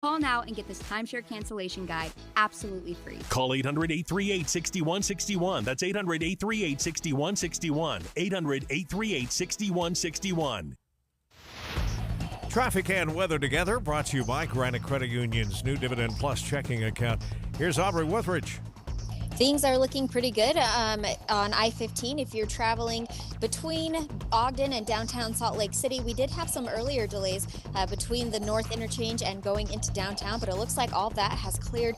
Call now and get this timeshare cancellation guide absolutely free. Call 800-838-6161. That's 800-838-6161. 800-838-6161. Traffic and weather together, brought to you by Granite Credit Union's new Dividend Plus checking account. Here's Aubrey Withridge. Things are looking pretty good on I-15. If you're traveling between Ogden and downtown Salt Lake City, we did have some earlier delays between the North Interchange and going into downtown, but it looks like all of that has cleared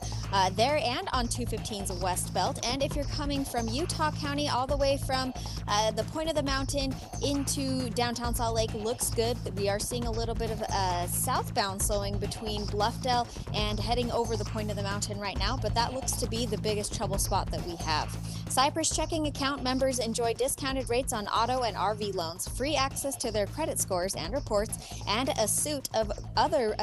there and on 215's West Belt. And if you're coming from Utah County all the way from the point of the mountain into downtown Salt Lake, looks good. We are seeing a little bit of southbound slowing between Bluffdale and heading over the point of the mountain right now, but that looks to be the biggest trouble spot that we have. Cypress checking account members enjoy discounted rates on auto and RV loans, free access to their credit scores and reports, and a suite of other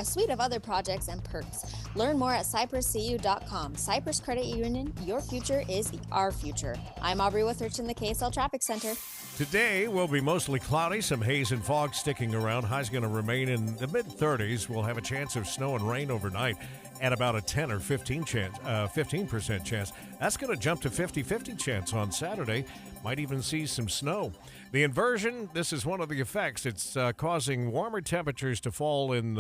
projects and perks. Learn more at cypresscu.com. Cypress Credit Union, your future is our future. I'm Aubrey Withridge in the KSL Traffic Center. Today will be mostly cloudy, some haze and fog sticking around. High's going to remain in the mid-30s. We'll have a chance of snow and rain overnight at about a 10 or 15% chance. That's going to jump to 50-50 chance on Saturday. Might even see some snow. The inversion, this is one of the effects. It's causing warmer temperatures to fall in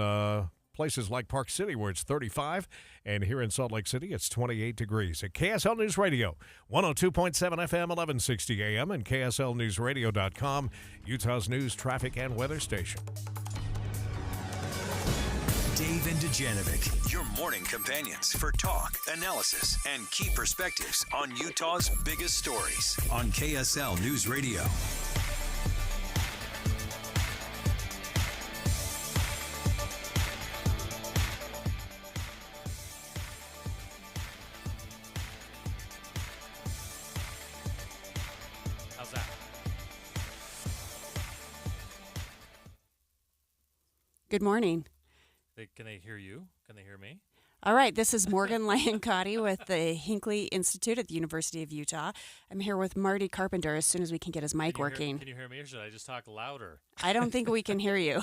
places like Park City, where it's 35, and here in Salt Lake City, it's 28 degrees. At KSL News Radio, 102.7 FM, 1160 AM, and KSLNewsRadio.com, Utah's news, traffic, and weather station. Dave and Dujanovic, your morning companions for talk, analysis, and key perspectives on Utah's biggest stories on KSL News Radio. How's that? Good morning. Can they hear you? Can they hear me? All right, this is Morgan Lancotti with the Hinckley Institute at the University of Utah. I'm here with Marty Carpenter as soon as we can get his mic working. Can you hear me, or should I just talk louder? I don't think we can hear you.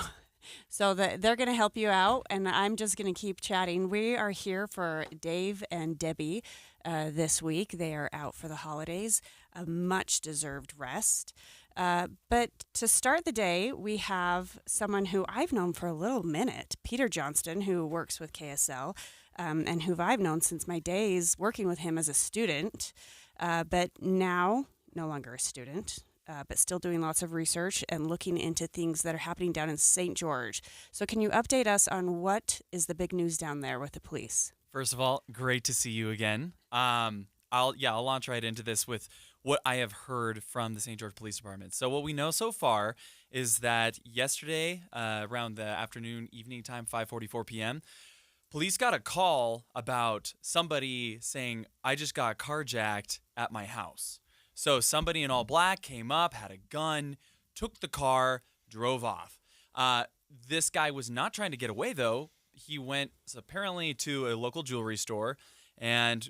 So they're going to help you out, and I'm just going to keep chatting. We are here for Dave and Debbie this week. They are out for the holidays, a much-deserved rest. But to start the day, we have someone who I've known for a little minute, Peter Johnston, who works with KSL, and who I've known since my days working with him as a student, but now no longer a student. But still doing lots of research and looking into things that are happening down in St. George. So can you update us on what is the big news down there with the police? First of all, great to see you again. I'll launch right into this with what I have heard from the St. George Police Department. So what we know so far is that yesterday, around the evening time, 5:44 p.m., police got a call about somebody saying, "I just got carjacked at my house." So somebody in all black came up, had a gun, took the car, drove off. This guy was not trying to get away, though. He went apparently to a local jewelry store, and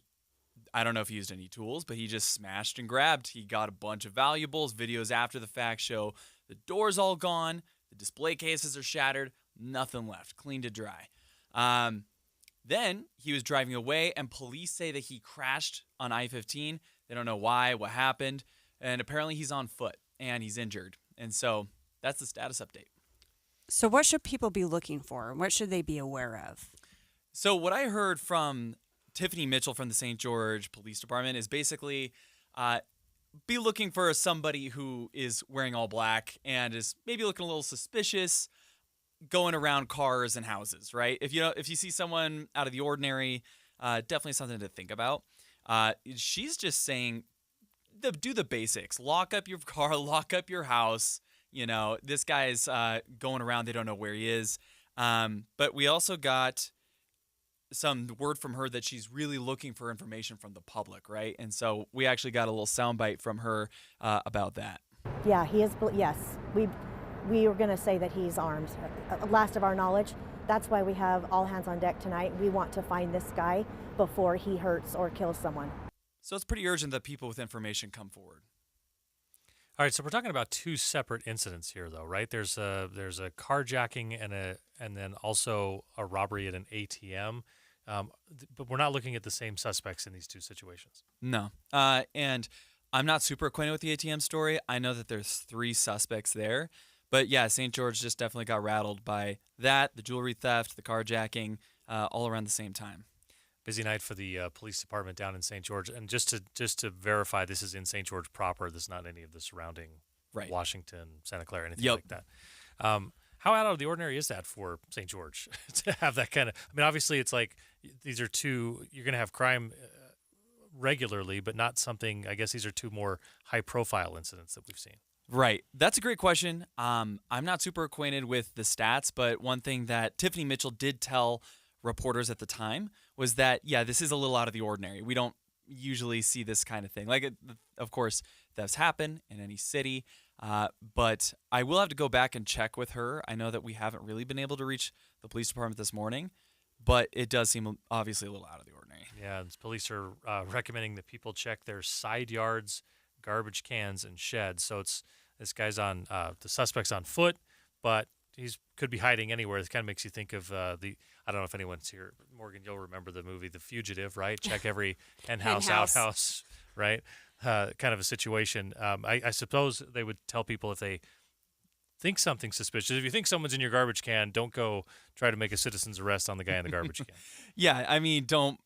I don't know if he used any tools, but he just smashed and grabbed. He got a bunch of valuables. Videos after the fact show the door's all gone, the display cases are shattered, nothing left, clean to dry. Then he was driving away, and police say that he crashed on I-15. They don't know why, what happened, and apparently he's on foot, and he's injured. And so that's the status update. So what should people be looking for? What should they be aware of? So what I heard from Tiffany Mitchell from the St. George Police Department is basically be looking for somebody who is wearing all black and is maybe looking a little suspicious, going around cars and houses, right? If you see someone out of the ordinary, definitely something to think about. She's just saying, do the basics. Lock up your car, lock up your house. This guy's going around. They don't know where he is. But we also got some word from her that she's really looking for information from the public, right? And so we actually got a little soundbite from her about that. Yeah, he is. Yes, we were going to say that he's armed. Last of our knowledge. That's why we have all hands on deck tonight. We want to find this guy before he hurts or kills someone. So it's pretty urgent that people with information come forward. All right, so we're talking about two separate incidents here, though, right? There's a carjacking and then also a robbery at an ATM, but we're not looking at the same suspects in these two situations. No. And I'm not super acquainted with the ATM story. I know that there's 3 suspects there. But yeah, St. George just definitely got rattled by that, the jewelry theft, the carjacking, all around the same time. Busy night for the police department down in St. George. And just to verify, this is in St. George proper. This is not any of the surrounding Washington, Santa Clara, anything like that. How out of the ordinary is that for St. George to have that kind of? I mean, obviously, it's like these are two. You're going to have crime regularly, but not something. I guess these are 2 more high-profile incidents that we've seen. Right. That's a great question. I'm not super acquainted with the stats, but one thing that Tiffany Mitchell did tell reporters at the time was that, yeah, this is a little out of the ordinary. We don't usually see this kind of thing. Of course, thefts happen in any city, but I will have to go back and check with her. I know that we haven't really been able to reach the police department this morning, but it does seem obviously a little out of the ordinary. Yeah, police are recommending that people check their side yards, garbage cans, and sheds. So this guy's on the suspect's on foot, but could be hiding anywhere. This kind of makes you think of I don't know if anyone's here. Morgan, you'll remember the movie The Fugitive, right? Check every hen house, outhouse, right? Kind of a situation. I suppose they would tell people if they think something suspicious. If you think someone's in your garbage can, don't go try to make a citizen's arrest on the guy in the garbage can. Yeah, I mean, don't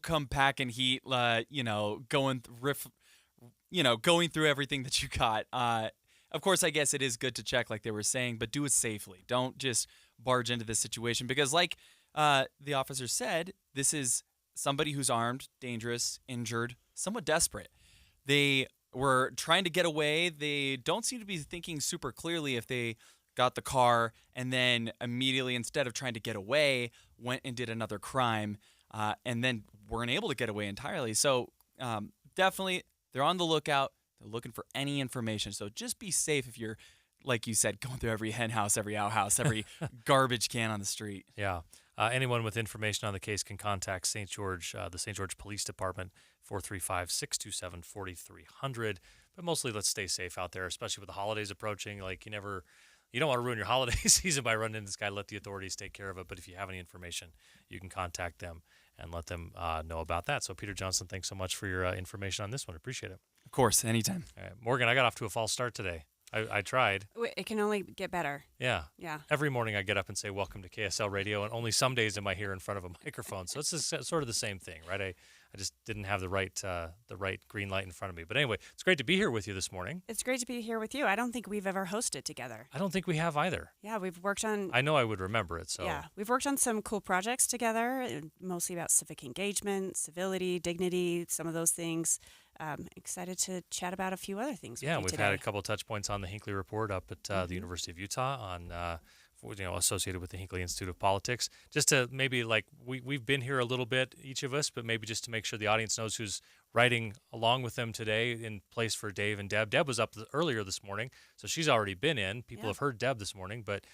come packing heat. Going through everything that you got. Of course, I guess it is good to check, like they were saying, but do it safely. Don't just barge into this situation because, like the officer said, this is somebody who's armed, dangerous, injured, somewhat desperate. They were trying to get away. They don't seem to be thinking super clearly if they got the car and then immediately, instead of trying to get away, went and did another crime and then weren't able to get away entirely. So definitely, they're on the lookout. They're looking for any information. So just be safe if you're, like you said, going through every hen house, every outhouse, every garbage can on the street. Yeah. Anyone with information on the case can contact St. George, the St. George Police Department, 435-627-4300. But mostly, let's stay safe out there, especially with the holidays approaching. Like you don't want to ruin your holiday season by running into this guy. Let the authorities take care of it. But if you have any information, you can contact them and let them know about that. So, Peter Johnson, thanks so much for your information on this one. Appreciate it. Of course, anytime. All right. Morgan, I got off to a false start today. I tried. It can only get better. Yeah. Yeah. Every morning I get up and say, welcome to KSL Radio, and only some days am I here in front of a microphone. So it's sort of the same thing, right? I just didn't have the right green light in front of me. But anyway, it's great to be here with you this morning. It's great to be here with you. I don't think we've ever hosted together. I don't think we have either. Yeah, we've worked on... I know I would remember it, so... Yeah, we've worked on some cool projects together, mostly about civic engagement, civility, dignity, some of those things. Excited to chat about a few other things with you we've today. had a couple of touch points on the Hinckley Report up at the University of Utah on associated with the Hinckley Institute of Politics. Just to maybe we've been here a little bit, each of us, but maybe just to make sure the audience knows who's writing along with them today in place for Dave and Deb. Deb was up earlier this morning, so she's already been in. People have heard Deb this morning, but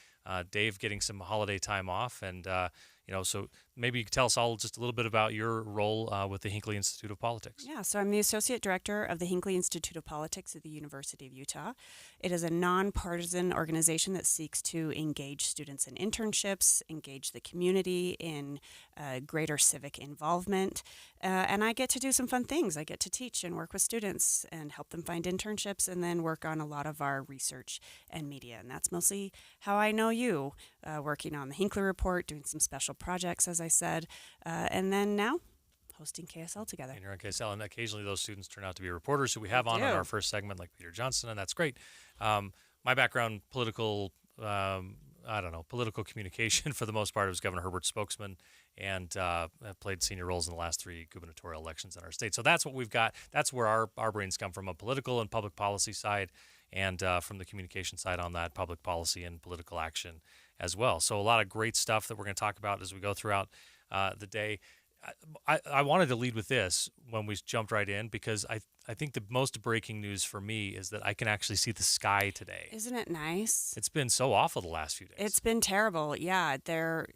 Dave getting some holiday time off, and so maybe you could tell us all just a little bit about your role with the Hinckley Institute of Politics. Yeah, so I'm the Associate Director of the Hinckley Institute of Politics at the University of Utah. It is a nonpartisan organization that seeks to engage students in internships, engage the community in greater civic involvement, and I get to do some fun things. I get to teach and work with students and help them find internships and then work on a lot of our research and media, and that's mostly how I know you, working on the Hinckley Report, doing some special projects, as I said, and then now hosting KSL together. And you're on KSL, and occasionally those students turn out to be reporters who we have on our first segment, like Peter Johnson, and that's great. My background, political communication for the most part. I was Governor Herbert's spokesman and have played senior roles in the last 3 gubernatorial elections in our state. So that's what we've got. That's where our brains come from, a political and public policy side, and from the communication side on that, public policy and political action as well. So a lot of great stuff that we're going to talk about as we go throughout the day. I wanted to lead with this when we jumped right in because I think the most breaking news for me is that I can actually see the sky today. Isn't it nice? It's been so awful the last few days. It's been terrible. Yeah, the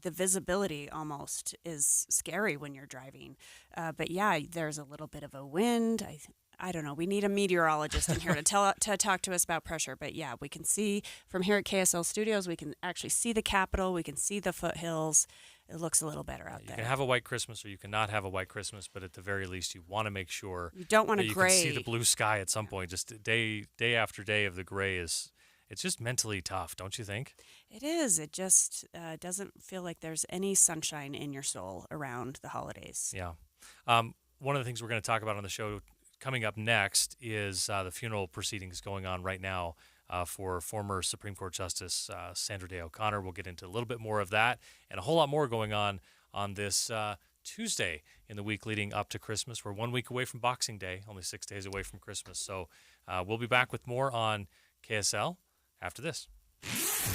visibility almost is scary when you're driving. But yeah, there's a little bit of a wind. I don't know. We need a meteorologist in here to talk to us about pressure. But yeah, we can see from here at KSL Studios, we can actually see the Capitol. We can see the foothills. It looks a little better out there. You can have a white Christmas or you cannot have a white Christmas, but at the very least, you want to make sure you don't want that a you gray. can see the blue sky at some point. Just day after day of the gray it's just mentally tough, don't you think? It is. It just doesn't feel like there's any sunshine in your soul around the holidays. Yeah. One of the things we're going to talk about on the show coming up next is the funeral proceedings going on right now for former Supreme Court Justice Sandra Day O'Connor. We'll get into a little bit more of that and a whole lot more going on this Tuesday in the week leading up to Christmas. We're 1 week away from Boxing Day, only 6 days away from Christmas. So we'll be back with more on KSL after this.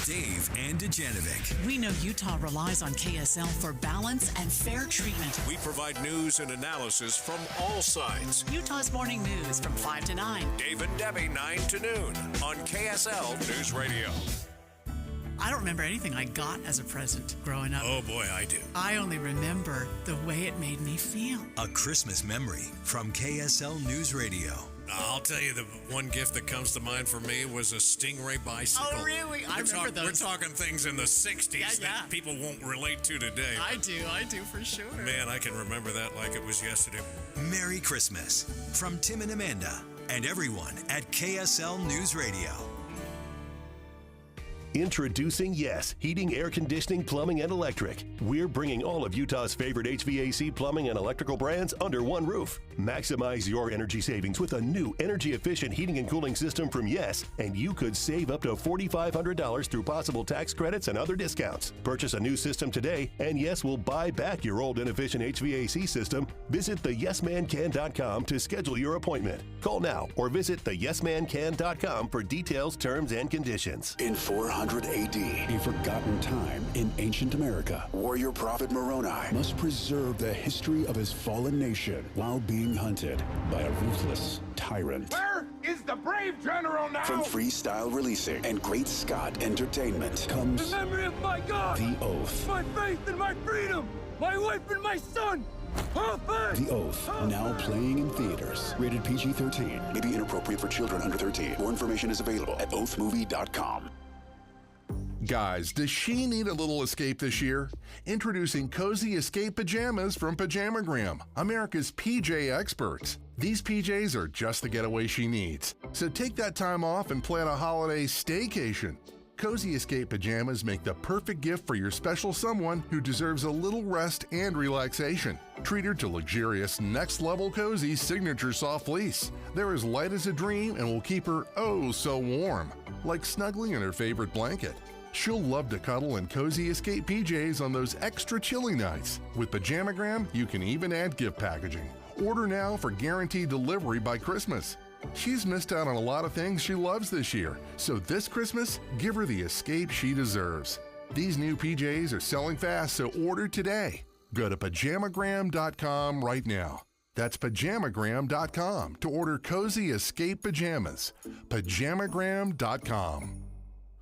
Dave and Dujanovic. We know Utah relies on KSL for balance and fair treatment. We provide news and analysis from all sides. Utah's Morning News from 5 to 9. Dave and Debbie, 9 to noon on KSL News Radio. I don't remember anything I got as a present growing up. Oh boy, I do. I only remember the way it made me feel. A Christmas memory from KSL News Radio. I'll tell you, the one gift that comes to mind for me was a Stingray bicycle. Oh, really? I remember those. We're talking things in the 60s that people won't relate to today. I do for sure. Man, I can remember that like it was yesterday. Merry Christmas from Tim and Amanda and everyone at KSL News Radio. Introducing Yes, heating, air conditioning, plumbing, and electric. We're bringing all of Utah's favorite HVAC plumbing and electrical brands under one roof. Maximize your energy savings with a new energy-efficient heating and cooling system from Yes, and you could save up to $4,500 through possible tax credits and other discounts. Purchase a new system today, and Yes will buy back your old inefficient HVAC system. Visit theyesmancan.com to schedule your appointment. Call now or visit theyesmancan.com for details, terms, and conditions. In 400 AD, a forgotten time in ancient America, warrior prophet Moroni must preserve the history of his fallen nation while being hunted by a ruthless tyrant. Where is the brave general now? From Freestyle Releasing and Great Scott Entertainment comes the memory of my God, The Oath. My faith and my freedom, my wife and my son. The Oath, now playing in theaters. Rated PG-13. May be inappropriate for children under 13. More information is available at oathmovie.com. Guys, does she need a little escape this year? Introducing Cozy Escape Pajamas from Pajamagram, America's PJ experts. These PJs are just the getaway she needs. So take that time off and plan a holiday staycation. Cozy Escape Pajamas make the perfect gift for your special someone who deserves a little rest and relaxation. Treat her to luxurious next-level Cozy signature soft fleece. They're as light as a dream and will keep her oh so warm, like snuggling in her favorite blanket. She'll love to cuddle in Cozy Escape PJs on those extra chilly nights. With Pajamagram, you can even add gift packaging. Order now for guaranteed delivery by Christmas. She's missed out on a lot of things she loves this year, so this Christmas, give her the escape she deserves. These new PJs are selling fast, so order today. Go to pajamagram.com right now. That's pajamagram.com to order Cozy Escape Pajamas. Pajamagram.com.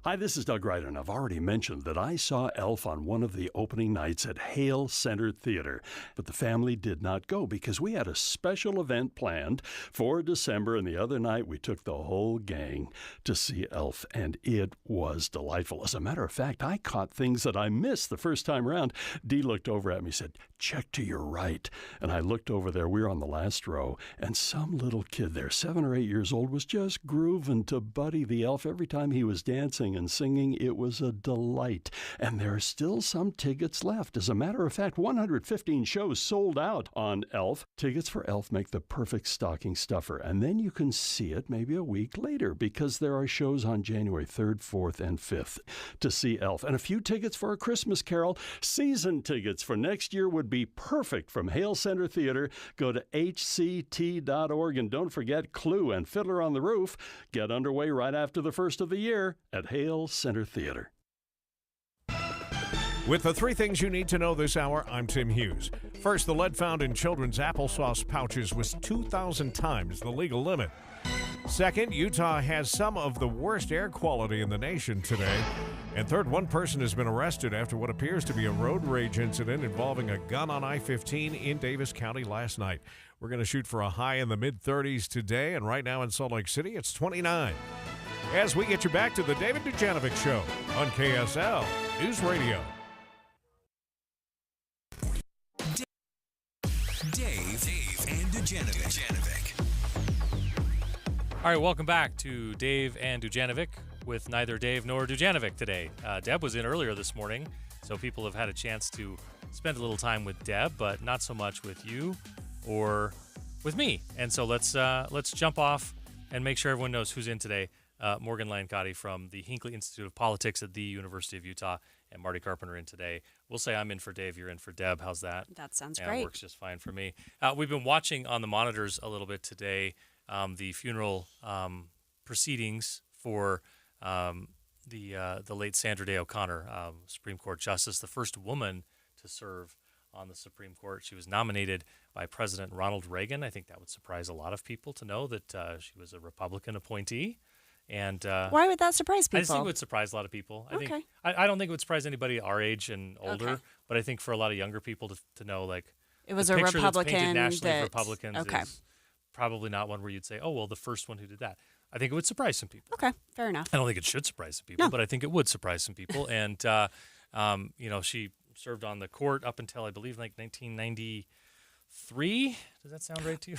Hi, this is Doug Ryder, and I've already mentioned that I saw Elf on one of the opening nights at Hale Center Theater, but the family did not go because we had a special event planned for December, and the other night we took the whole gang to see Elf, and it was delightful. As a matter of fact, I caught things that I missed the first time around. Dee looked over at me and said, "Check to your right," and I looked over there. We were on the last row, and some little kid there, 7 or 8 years old, was just grooving to Buddy the Elf. Every time he was dancing and singing, it was a delight. And there are still some tickets left. As a matter of fact, 115 shows sold out on Elf. Tickets for Elf make the perfect stocking stuffer. And then you can see it maybe a week later because there are shows on January 3rd, 4th, and 5th to see Elf. And a few tickets for A Christmas Carol. Season tickets for next year would be perfect from Hale Center Theater. Go to hct.org and don't forget Clue and Fiddler on the Roof. Get underway right after the first of the year at Hale Center Theater. With the 3 things you need to know this hour, I'm Tim Hughes. First, the lead found in children's applesauce pouches was 2,000 times the legal limit. Second, Utah has some of the worst air quality in the nation today. And third, one person has been arrested after what appears to be a road rage incident involving a gun on I-15 in Davis County last night. We're going to shoot for a high in the mid-30s today, and right now in Salt Lake City, it's 29. As we get you back to the David Dujanovic Show on KSL News Radio. Dave and Dujanovic. All right, welcome back to Dave and Dujanovic with neither Dave nor Dujanovic today. Deb was in earlier this morning, so people have had a chance to spend a little time with Deb, but not so much with you or with me. And so let's jump off and make sure everyone knows who's in today. Morgan Lancotti from the Hinckley Institute of Politics at the University of Utah, and Marty Carpenter in today. We'll say I'm in for Dave, you're in for Deb. How's that? That sounds yeah, great. It works just fine for me. We've been watching on the monitors a little bit today the funeral proceedings for the late Sandra Day O'Connor, Supreme Court Justice, the first woman to serve on the Supreme Court. She was nominated by President Ronald Reagan. I think that would surprise a lot of people to know that she was a Republican appointee. And why would that surprise people? I just think it would surprise a lot of people. I don't think it would surprise anybody our age and older, but I think for a lot of younger people to know, like, it was the a picture Republican that's painted nationally that, for Republicans is probably not one where you'd say, oh, well, the first one who did that. I think it would surprise some people. Okay, fair enough. I don't think it should surprise some people, but I think it would surprise some people. And, she served on the court up until, I believe, like 1993. Does that sound right to you?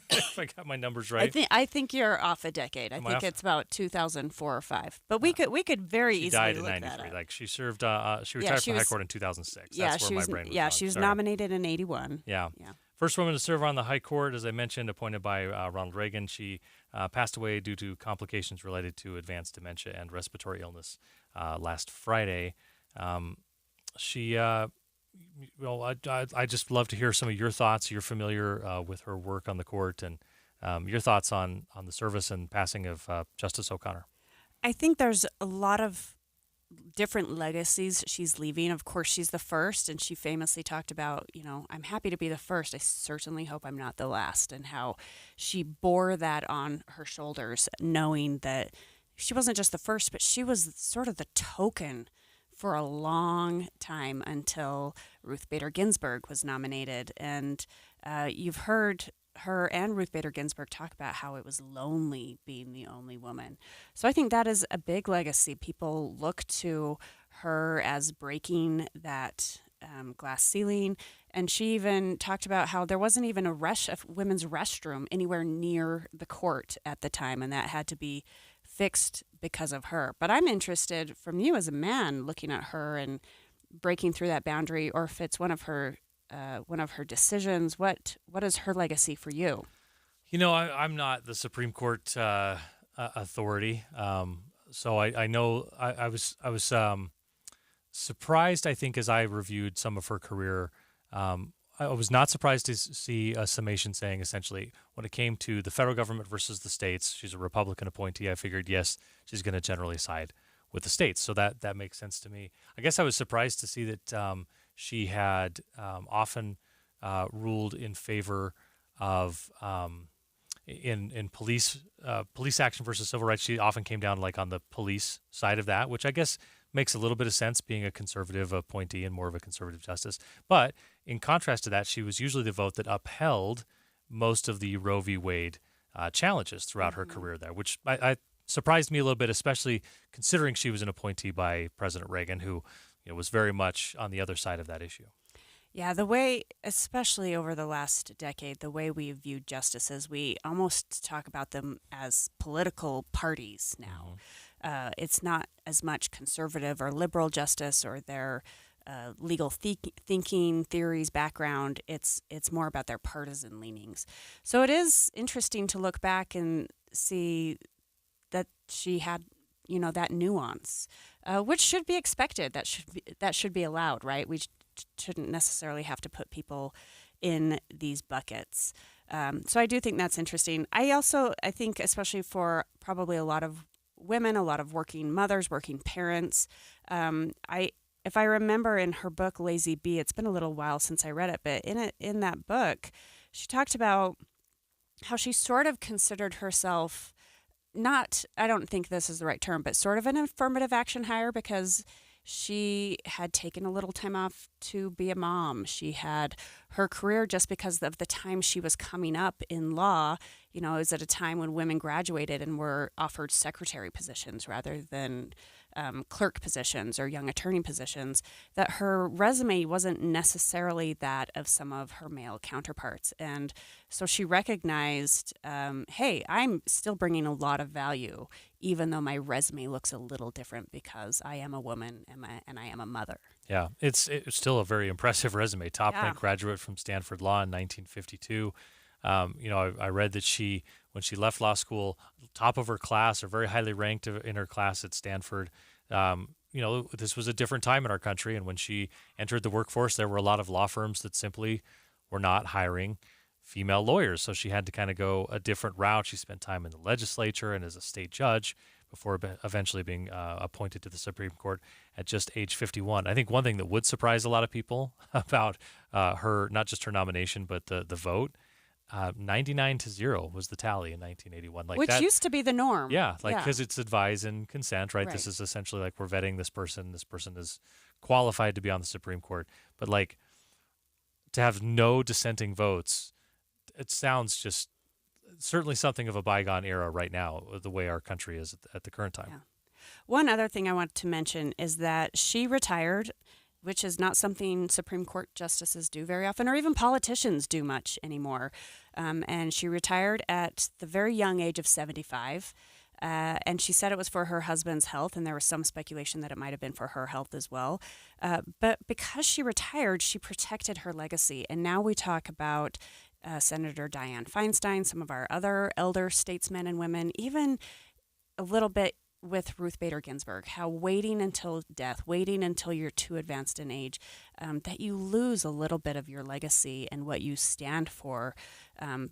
If I got my numbers right. I think you're off a decade. I think it's about 2004 or 5. But we could very she easily died in look 93. that up. Like she served. She retired from High Court in 2006. Yeah, That's where my brain was. Yeah, going. she was Sorry. nominated in 81. Yeah. First woman to serve on the High Court, as I mentioned, appointed by Ronald Reagan. She passed away due to complications related to advanced dementia and respiratory illness last Friday. I just love to hear some of your thoughts. You're familiar with her work on the court, and your thoughts on the service and passing of Justice O'Connor. I think there's a lot of different legacies she's leaving. Of course, she's the first, and she famously talked about, I'm happy to be the first. I certainly hope I'm not the last, and how she bore that on her shoulders, knowing that she wasn't just the first, but she was sort of the token for a long time until Ruth Bader Ginsburg was nominated. And you've heard her and Ruth Bader Ginsburg talk about how it was lonely being the only woman. So I think that is a big legacy. People look to her as breaking that glass ceiling. And she even talked about how there wasn't even a women's restroom anywhere near the court at the time, and that had to be fixed because of her. But I'm interested from you as a man looking at her and breaking through that boundary, or if it's one of her decisions. What is her legacy for you? I'm not the Supreme Court authority, so I know I was surprised. I think as I reviewed some of her career, I was not surprised to see a summation saying essentially when it came to the federal government versus the states, she's a Republican appointee. I figured, yes, she's going to generally side with the states. So that makes sense to me. I guess I was surprised to see that she had often ruled in favor of in police action versus civil rights. She often came down like on the police side of that, which I guess makes a little bit of sense being a conservative appointee and more of a conservative justice. But in contrast to that, she was usually the vote that upheld most of the Roe v. Wade challenges throughout her career there, which I surprised me a little bit, especially considering she was an appointee by President Reagan, who was very much on the other side of that issue. Yeah, the way, especially over the last decade, the way we viewed justices, we almost talk about them as political parties now. It's not as much conservative or liberal justice or their legal thinking, theories, background. It's more about their partisan leanings. So it is interesting to look back and see that she had, that nuance, which should be expected. That should be allowed, right? We shouldn't necessarily have to put people in these buckets. So I do think that's interesting. I think, especially for probably a lot of women, a lot of working mothers, working parents, if I remember in her book Lazy Bee, it's been a little while since I read it, but in that book, she talked about how she sort of considered herself not, I don't think this is the right term, but sort of an affirmative action hire, because she had taken a little time off to be a mom. She had her career just because of the time she was coming up in law. You know, it was at a time when women graduated and were offered secretary positions rather than clerk positions or young attorney positions, that her resume wasn't necessarily that of some of her male counterparts. And so she recognized, hey, I'm still bringing a lot of value, even though my resume looks a little different because I am a woman and I am a mother. Yeah, it's still a very impressive resume. Top-ranked graduate from Stanford Law in 1952. I read that when she left law school, top of her class, or very highly ranked in her class at Stanford. This was a different time in our country, and when she entered the workforce, there were a lot of law firms that simply were not hiring female lawyers. So she had to kind of go a different route. She spent time in the legislature and as a state judge before eventually being appointed to the Supreme Court at just age 51. I think one thing that would surprise a lot of people about her, not just her nomination, but the vote, 99-0 was the tally in 1981. Which used to be the norm. Yeah, because it's advise and consent, right? This is essentially like we're vetting this person. This person is qualified to be on the Supreme Court. But to have no dissenting votes, it sounds just certainly something of a bygone era right now, the way our country is at the current time. Yeah. One other thing I want to mention is that she retired, which is not something Supreme Court justices do very often, or even politicians do much anymore. And she retired at the very young age of 75. And she said it was for her husband's health, and there was some speculation that it might have been for her health as well. But because she retired, she protected her legacy. And now we talk about Senator Dianne Feinstein, some of our other elder statesmen and women, even a little bit with Ruth Bader Ginsburg, how waiting until death, waiting until you're too advanced in age, that you lose a little bit of your legacy and what you stand for.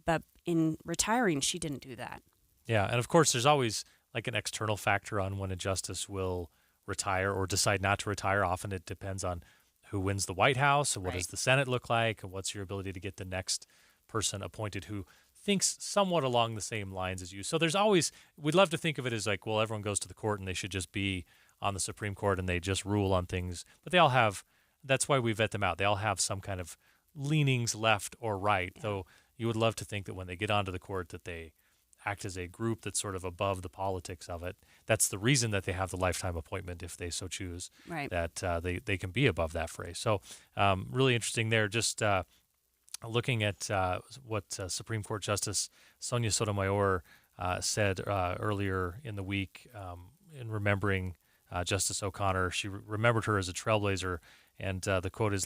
But in retiring, she didn't do that. Yeah, and of course, there's always an external factor on when a justice will retire or decide not to retire. Often it depends on who wins the White House and what does the Senate look like and what's your ability to get the next person appointed who thinks somewhat along the same lines as you. So there's always, we'd love to think of it as everyone goes to the court and they should just be on the Supreme Court and they just rule on things. But they all have, that's why we vet them out. They all have some kind of leanings left or right, though you would love to think that when they get onto the court that they act as a group that's sort of above the politics of it. That's the reason that they have the lifetime appointment if they so choose, that they can be above that phrase. So really interesting there. Just looking at what Supreme Court Justice Sonia Sotomayor said earlier in the week in remembering Justice O'Connor. She remembered her as a trailblazer, and the quote is,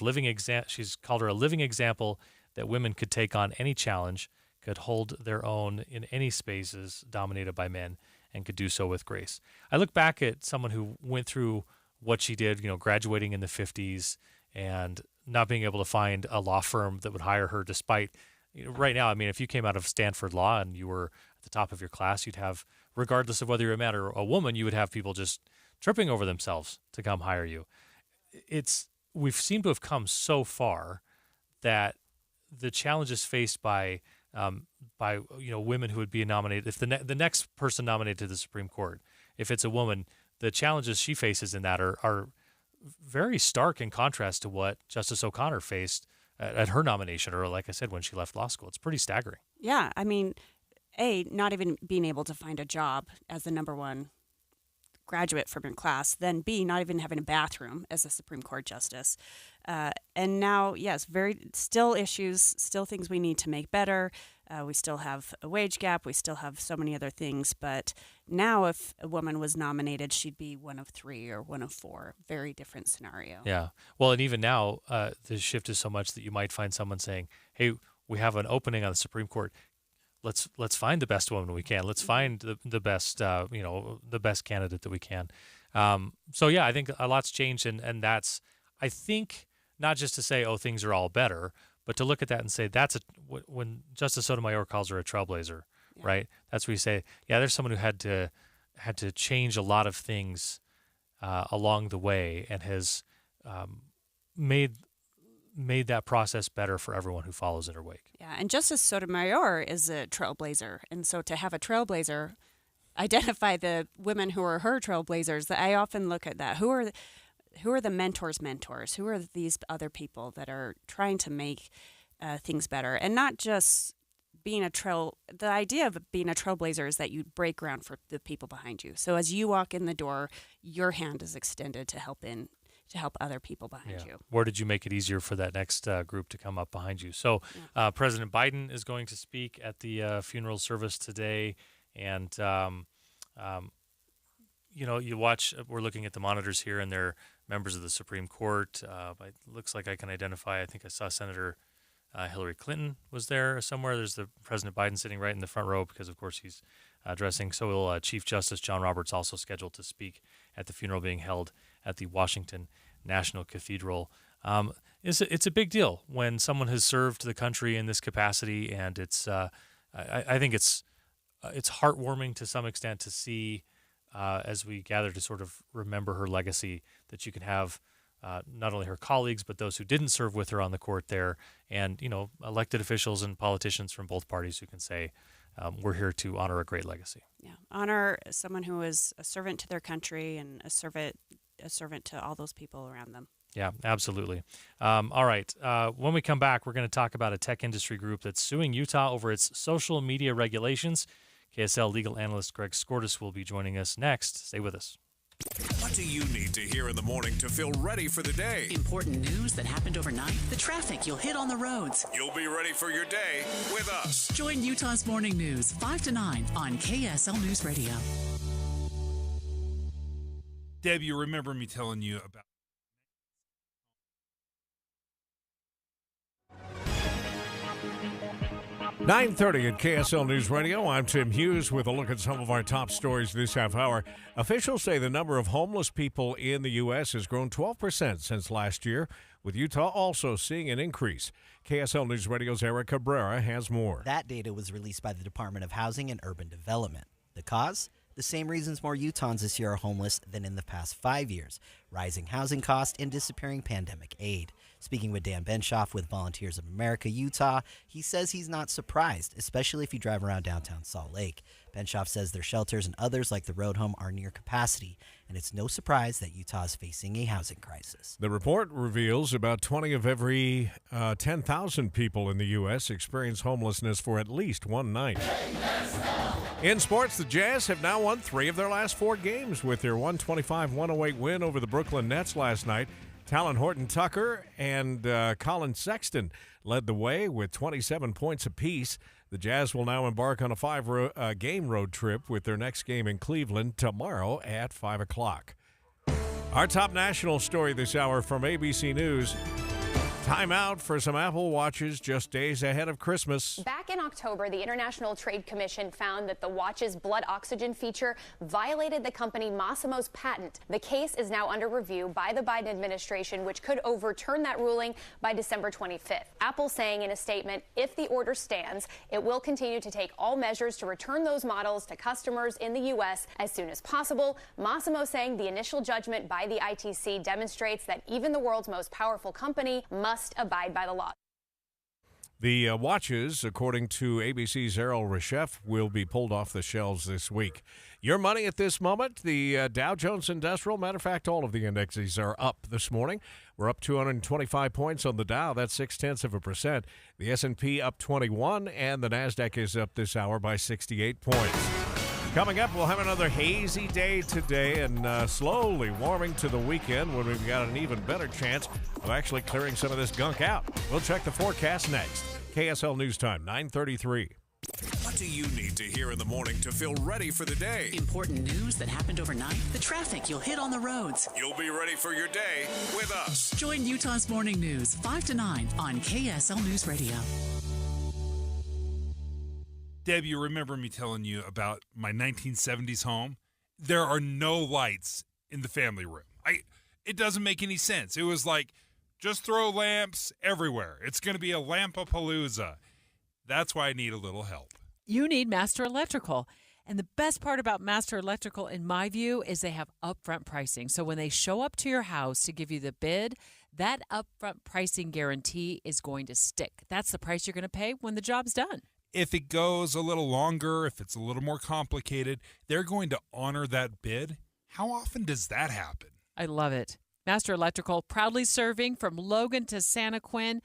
she's called her a living example that women could take on any challenge, could hold their own in any spaces dominated by men, and could do so with grace. I look back at someone who went through what she did, graduating in the 50s and not being able to find a law firm that would hire her despite, right now, I mean, if you came out of Stanford Law and you were at the top of your class, you'd have, regardless of whether you're a man or a woman, you would have people just tripping over themselves to come hire you. We've seemed to have come so far that the challenges faced by women who would be nominated, if the next person nominated to the Supreme Court, if it's a woman, the challenges she faces in that are very stark in contrast to what Justice O'Connor faced at her nomination, or like I said, when she left law school. It's pretty staggering. Yeah, I mean, A, not even being able to find a job as the number one graduate from your class, then B, not even having a bathroom as a Supreme Court justice. And now, yes, still issues, still things we need to make better. We still have a wage gap. We still have so many other things. But now if a woman was nominated, she'd be one of 3 or one of 4. Very different scenario. Yeah. Well, and even now, the shift is so much that you might find someone saying, hey, we have an opening on the Supreme Court. Let's find the best woman we can. Let's find the best, the best candidate that we can. So, yeah, I think a lot's changed. And that's, I think, not just to say, oh, things are all better, but to look at that and say when Justice Sotomayor calls her a trailblazer, right? That's where you say, yeah, there's someone who had to change a lot of things along the way and has made that process better for everyone who follows in her wake. Yeah, and Justice Sotomayor is a trailblazer, and so to have a trailblazer identify the women who are her trailblazers, I often look at that. Who are the mentors' mentors? Who are these other people that are trying to make things better, and not just being the idea of being a trailblazer is that you break ground for the people behind you. So as you walk in the door, your hand is extended to help other people behind you. Where did you make it easier for that next group to come up behind you? So President Biden is going to speak at the funeral service today, and you watch. We're looking at the monitors here, and they're members of the Supreme Court. It looks like I can identify. I think I saw Senator Hillary Clinton was there somewhere. There's the President Biden sitting right in the front row because, of course, he's addressing. So will Chief Justice John Roberts, also scheduled to speak at the funeral being held at the Washington National Cathedral. It's a big deal when someone has served the country in this capacity, and it's I think it's heartwarming to some extent to see as we gather to sort of remember her legacy, that you can have not only her colleagues, but those who didn't serve with her on the court there, and elected officials and politicians from both parties who can say, we're here to honor a great legacy. Yeah, honor someone who is a servant to their country and a servant to all those people around them. Yeah, absolutely. All right. When we come back, we're going to talk about a tech industry group that's suing Utah over its social media regulations. KSL legal analyst Greg Skordas will be joining us next. Stay with us. What do you need to hear in the morning to feel ready for the day? Important news that happened overnight, the traffic you'll hit on the roads. You'll be ready for your day with us. Join Utah's Morning News 5 to 9 on KSL News Radio. Deb, you remember me telling you about 9:30 at KSL News Radio. I'm Tim Hughes with a look at some of our top stories this half hour. Officials say the number of homeless people in the U.S. has grown 12% since last year, with Utah also seeing an increase. KSL News Radio's Eric Cabrera has more. That data was released by the Department of Housing and Urban Development. The cause? The same reasons more Utahns this year are homeless than in the past 5 years: rising housing costs and disappearing pandemic aid. Speaking with Dan Benshoff with Volunteers of America, Utah, he says he's not surprised, especially if you drive around downtown Salt Lake. Benshoff says their shelters and others like the Road Home are near capacity, and it's no surprise that Utah is facing a housing crisis. The report reveals about 20 of every 10,000 people in the U.S. experience homelessness for at least one night. In sports, the Jazz have now won 3 of their last 4 games with their 125-108 win over the Brooklyn Nets last night. Talon Horton-Tucker and Colin Sexton led the way with 27 points apiece. The Jazz will now embark on a 5-game road trip with their next game in Cleveland tomorrow at 5 o'clock. Our top national story this hour from ABC News. Time out for some Apple Watches just days ahead of Christmas. Back in October, the International Trade Commission found that the watch's blood oxygen feature violated the company Massimo's patent. The case is now under review by the Biden administration, which could overturn that ruling by December 25th. Apple saying in a statement, if the order stands, it will continue to take all measures to return those models to customers in the U.S. as soon as possible. Massimo saying the initial judgment by the ITC demonstrates that even the world's most powerful company must abide by the law. The watches, according to ABC's Errol Reshef, will be pulled off the shelves this week. Your money at this moment, the Dow Jones Industrial, matter of fact, all of the indexes are up this morning. We're up 225 points on the Dow. That's 0.6%. The S&P up 21, and the NASDAQ is up this hour by 68 points. Coming up, we'll have another hazy day today and slowly warming to the weekend when we've got an even better chance of actually clearing some of this gunk out. We'll check the forecast next. KSL News Time, 9:33. What do you need to hear in the morning to feel ready for the day? Important news that happened overnight, the traffic you'll hit on the roads. You'll be ready for your day with us. Join Utah's Morning News 5 to 9 on KSL News Radio. Deb, you remember me telling you about my 1970s home? There are no lights in the family room. It doesn't make any sense. It was like, just throw lamps everywhere. It's going to be a lampapalooza. That's why I need a little help. You need Master Electrical. And the best part about Master Electrical, in my view, is they have upfront pricing. So when they show up to your house to give you the bid, that upfront pricing guarantee is going to stick. That's the price you're going to pay when the job's done. If it goes a little longer, if it's a little more complicated, they're going to honor that bid. How often does that happen? I love it. Master Electrical, proudly serving from Logan to Santa Quin,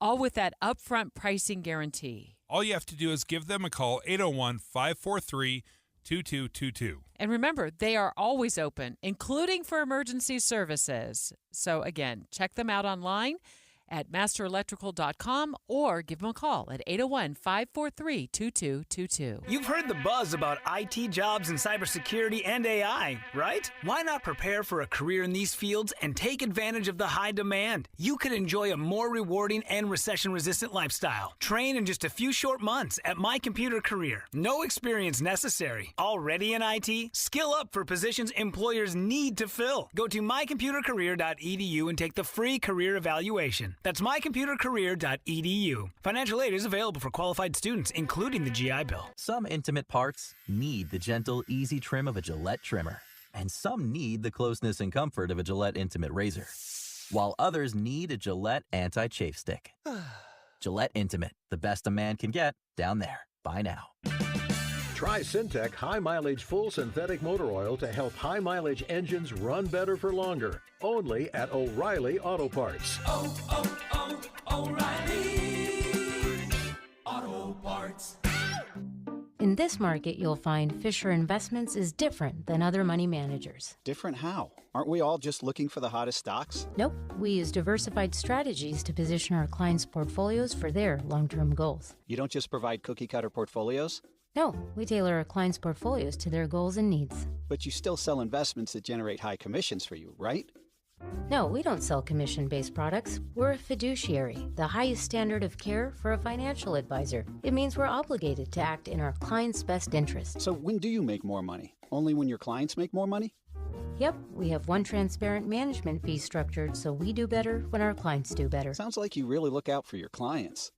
all with that upfront pricing guarantee. All you have to do is give them a call, 801-543-2222. And remember, they are always open, including for emergency services. So again, check them out online at masterelectrical.com or give them a call at 801-543-2222. You've heard the buzz about IT jobs in cybersecurity and AI, right? Why not prepare for a career in these fields and take advantage of the high demand? You could enjoy a more rewarding and recession-resistant lifestyle. Train in just a few short months at My Computer Career. No experience necessary. Already in IT? Skill up for positions employers need to fill. Go to mycomputercareer.edu and take the free career evaluation. That's mycomputercareer.edu. Financial aid is available for qualified students, including the GI Bill. Some intimate parts need the gentle, easy trim of a Gillette trimmer. And some need the closeness and comfort of a Gillette Intimate razor. While others need a Gillette Anti-Chafe Stick. Gillette Intimate, the best a man can get, down there. Buy now. Try Syntec high-mileage full synthetic motor oil to help high-mileage engines run better for longer. Only at O'Reilly Auto Parts. O'Reilly Auto Parts. In this market, you'll find Fisher Investments is different than other money managers. Different how? Aren't we all just looking for the hottest stocks? Nope. We use diversified strategies to position our clients' portfolios for their long-term goals. You don't just provide cookie-cutter portfolios? No, we tailor our clients' portfolios to their goals and needs. But you still sell investments that generate high commissions for you, right? No, we don't sell commission-based products. We're a fiduciary, the highest standard of care for a financial advisor. It means we're obligated to act in our clients' best interest. So when do you make more money? Only when your clients make more money? Yep, we have one transparent management fee structured so we do better when our clients do better. Sounds like you really look out for your clients.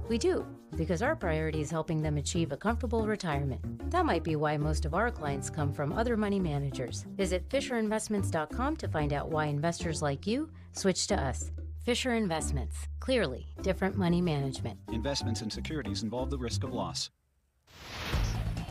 We do, because our priority is helping them achieve a comfortable retirement. That might be why most of our clients come from other money managers. Visit FisherInvestments.com to find out why investors like you switch to us. Fisher Investments. Clearly, different money management. Investments in securities involve the risk of loss.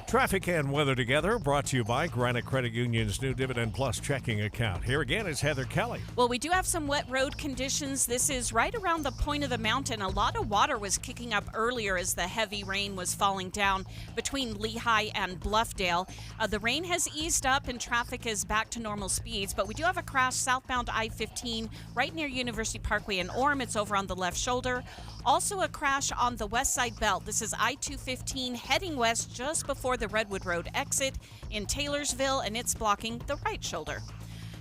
Traffic and weather together, brought to you by Granite Credit Union's new Dividend Plus checking account. Here again is Heather Kelly. Well, we do have some wet road conditions. This is right around the point of the mountain. A lot of water was kicking up earlier as the heavy rain was falling down between Lehigh and Bluffdale. The rain has eased up and traffic is back to normal speeds, but we do have a crash southbound I-15 right near University Parkway in Orem. It's over on the left shoulder. Also a crash on the west side belt. This is I-215 heading west just before the Redwood Road exit in Taylorsville, and it's blocking the right shoulder.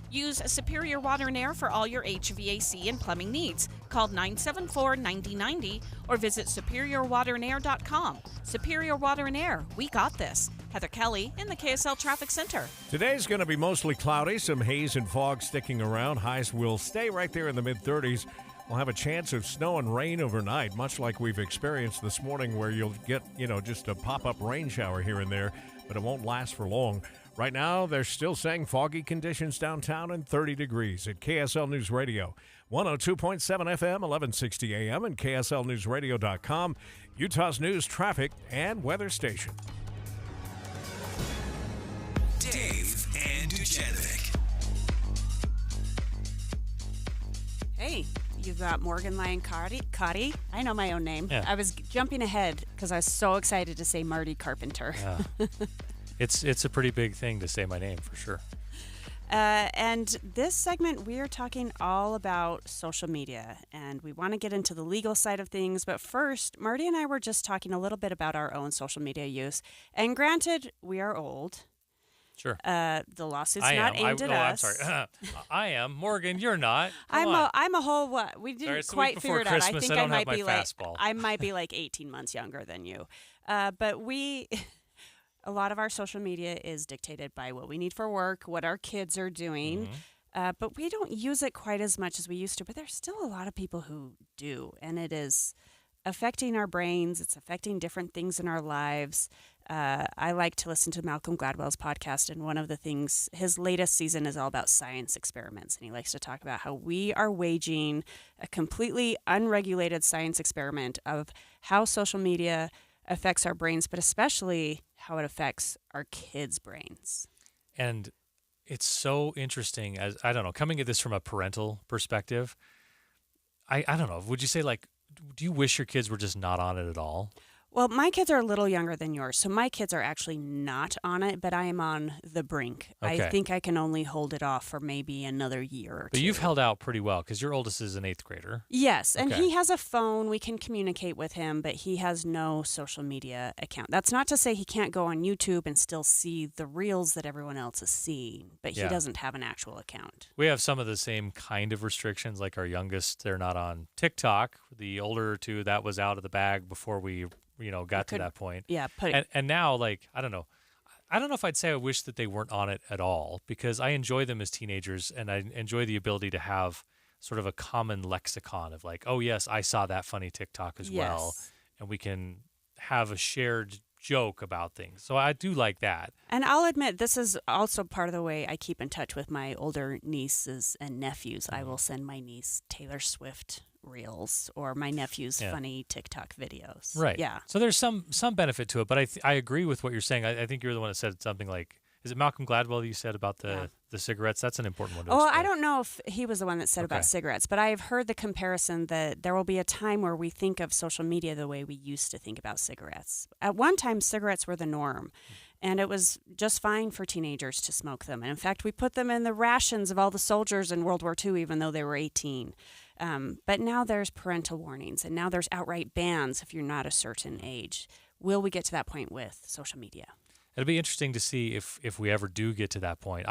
Use Superior Water and Air for all your HVAC and plumbing needs. Call 974-9090 or visit superiorwaterandair.com. Superior Water and Air, we got this. Heather Kelly in the KSL Traffic Center. Today's going to be mostly cloudy, some haze and fog sticking around. Highs will stay right there in the mid-30s. We'll have a chance of snow and rain overnight, much like we've experienced this morning, where you'll get, just a pop-up rain shower here and there, but it won't last for long. Right now, they're still saying foggy conditions downtown and 30 degrees at KSL News Radio. 102.7 FM, 1160 AM, and KSLNewsRadio.com, Utah's news, traffic, and weather station. Dave and Dujanovic. Hey, you've got Morgan Lyon Cotty. I know my own name. Yeah. I was jumping ahead because I was so excited to say Marty Carpenter. Yeah. It's a pretty big thing to say my name, for sure. And this segment, we are talking all about social media, and we want to get into the legal side of things. But first, Marty and I were just talking a little bit about our own social media use. And granted, we are old. Sure. The lawsuit's not aimed at us. I'm sorry. I am. Morgan, you're not. I'm a whole what? We didn't quite figure it out. Christmas. I think I might have be my like fastball. I might be like 18 months younger than you. But a lot of our social media is dictated by what we need for work, what our kids are doing. But we don't use it quite as much as we used to. But there's still a lot of people who do, and it is affecting our brains. It's affecting different things in our lives. I like to listen to Malcolm Gladwell's podcast, and one of the things, his latest season is all about science experiments, and he likes to talk about how we are waging a completely unregulated science experiment of how social media affects our brains, but especially how it affects our kids' brains. And It's so interesting. As I don't know, coming at this from a parental perspective, I don't know. Would you say, like, do you wish your kids were just not on it at all? Well, my kids are a little younger than yours, so my kids are actually not on it, but I am on the brink. I Okay. think I can only hold it off for maybe another year or But two. you've held out pretty well because your oldest is an 8th grader. Yes, and Okay. he has a phone. We can communicate with him, but he has no social media account. That's not to say he can't go on YouTube and still see the reels that everyone else is seeing, but he Yeah. doesn't have an actual account. We have some of the same kind of restrictions. Like our youngest, they're not on TikTok. The older two, that was out of the bag before we, got to that point. Yeah, And now, like, I don't know if I'd say I wish that they weren't on it at all, because I enjoy them as teenagers, and I enjoy the ability to have sort of a common lexicon of like, oh yes, I saw that funny TikTok as well, Yes. and we can have a shared joke about things. So I do like that. And I'll admit, this is also part of the way I keep in touch with my older nieces and nephews. I will send my niece Taylor Swift reels or my nephew's Yeah. funny TikTok videos. Right. Yeah. So there's some benefit to it, but I agree with what you're saying. I think you're the one that said something like, is it Malcolm Gladwell that you said about the cigarettes? That's an important one to Oh, explain. I don't know if he was the one that said Okay. about cigarettes, but I've heard the comparison that there will be a time where we think of social media the way we used to think about cigarettes. At one time, cigarettes were the norm, and it was just fine for teenagers to smoke them. And in fact, we put them in the rations of all the soldiers in World War II, even though they were 18. But now there's parental warnings, and now there's outright bans if you're not a certain age. Will we get to that point with social media? It'll be interesting to see if we ever do get to that point.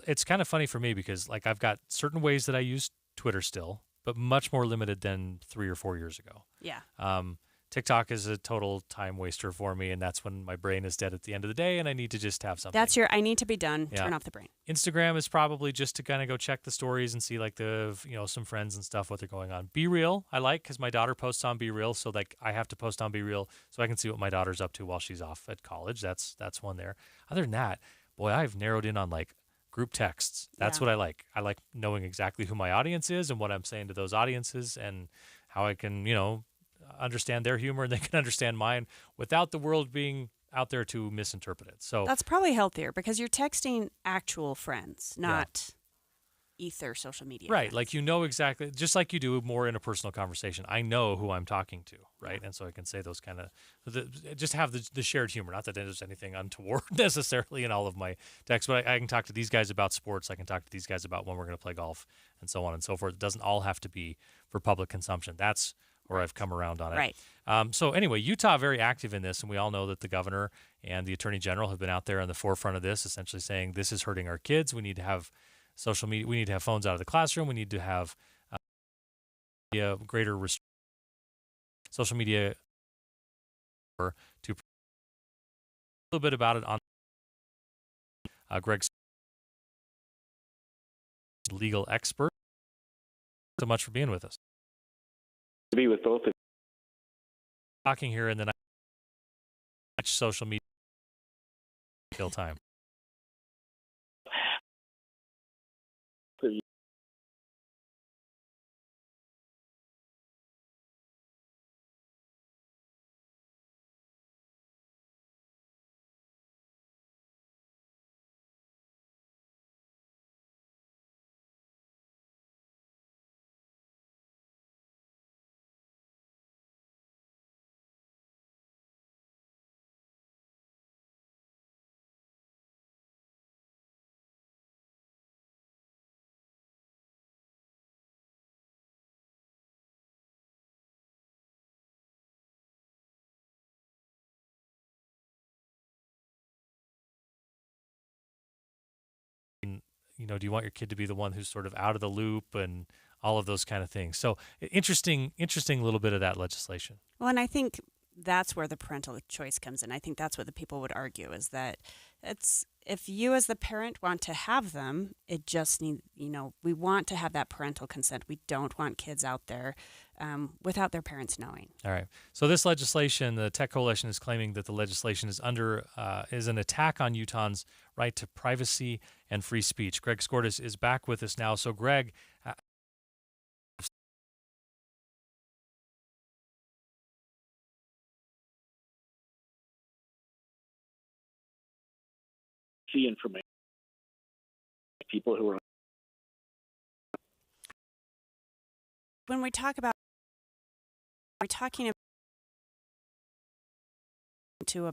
It's kind of funny for me because like I've got certain ways that I use Twitter still, but much more limited than 3 or 4 years ago. Yeah. TikTok is a total time waster for me, and that's when my brain is dead at the end of the day, and I need to just have something. That's I need to be done. Yeah. Turn off the brain. Instagram is probably just to kind of go check the stories and see like some friends and stuff, what they're going on. Be Real, I like because my daughter posts on Be Real, so like I have to post on Be Real so I can see what my daughter's up to while she's off at college. That's one there. Other than that, boy, I've narrowed in on like group texts. That's what I like. I like knowing exactly who my audience is and what I'm saying to those audiences and how I can, understand their humor and they can understand mine without the world being out there to misinterpret it. So That's probably healthier because you're texting actual friends, not ether social media. right, like exactly, just like you do more in a personal conversation. I know who I'm talking to, right? And so I can say those kind of, just have the shared humor. Not that there's anything untoward necessarily in all of my texts, but I can talk to these guys about sports. I can talk to these guys about when we're going to play golf and so on and so forth. It doesn't all have to be for public consumption. That's where I've come around on it. Right. So anyway, Utah very active in this, and we all know that the governor and the attorney general have been out there on the forefront of this, essentially saying this is hurting our kids. We need to have social media. We need to have phones out of the classroom. We need to have greater social media to a little bit about it on Greg's legal expert. So much for being with us. To be with both of you. Talking here, and then much social media kill time. Do you want your kid to be the one who's sort of out of the loop and all of those kind of things? So interesting little bit of that legislation. Well, and I think that's where the parental choice comes in. I think that's what the people would argue is that it's if you as the parent want to have them, it just need we want to have that parental consent. We don't want kids out there without their parents knowing. All right. So this legislation, the Tech Coalition is claiming that the legislation is is an attack on Utahns' right to privacy and free speech. Greg Skordas is back with us now. So Greg, information. people who are. When we talk about, we're talking about to a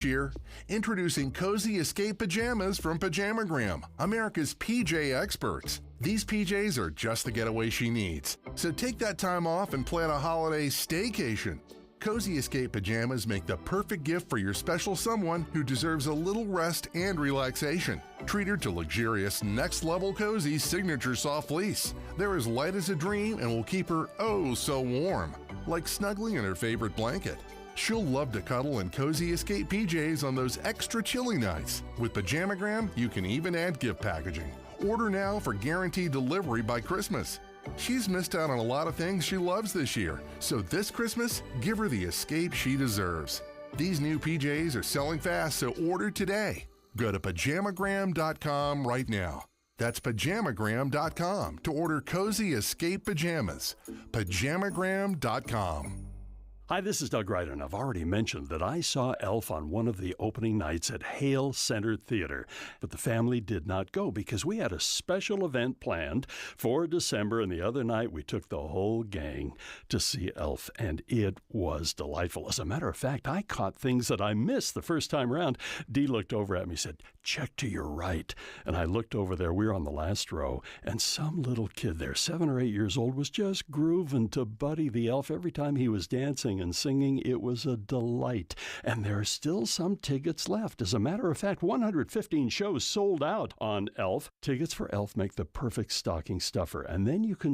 year, introducing Cozy Escape Pajamas from Pajamagram, America's PJ experts. These PJs are just the getaway she needs. So take that time off and plan a holiday staycation. Cozy Escape Pajamas make the perfect gift for your special someone who deserves a little rest and relaxation. Treat her to luxurious next-level Cozy signature soft fleece. They're as light as a dream and will keep her oh so warm, like snuggling in her favorite blanket. She'll love to cuddle in Cozy Escape PJs on those extra chilly nights. With Pajamagram, you can even add gift packaging. Order now for guaranteed delivery by Christmas. She's missed out on a lot of things she loves this year, so this Christmas, give her the escape she deserves. These new PJs are selling fast, so order today. Go to pajamagram.com right now. That's pajamagram.com to order Cozy Escape Pajamas. Pajamagram.com. Hi, this is Doug Ryder, and I've already mentioned that I saw Elf on one of the opening nights at Hale Center Theater, but the family did not go because we had a special event planned for December, and the other night we took the whole gang to see Elf, and it was delightful. As a matter of fact, I caught things that I missed the first time around. Dee looked over at me and said, "Check to your right," and I looked over there. We were on the last row, and some little kid there, 7 or 8 years old, was just grooving to Buddy the Elf every time he was dancing and singing. It was a delight, and there are still some tickets left. As a matter of fact, 115 shows sold out on Elf. Tickets for Elf make the perfect stocking stuffer, and then you can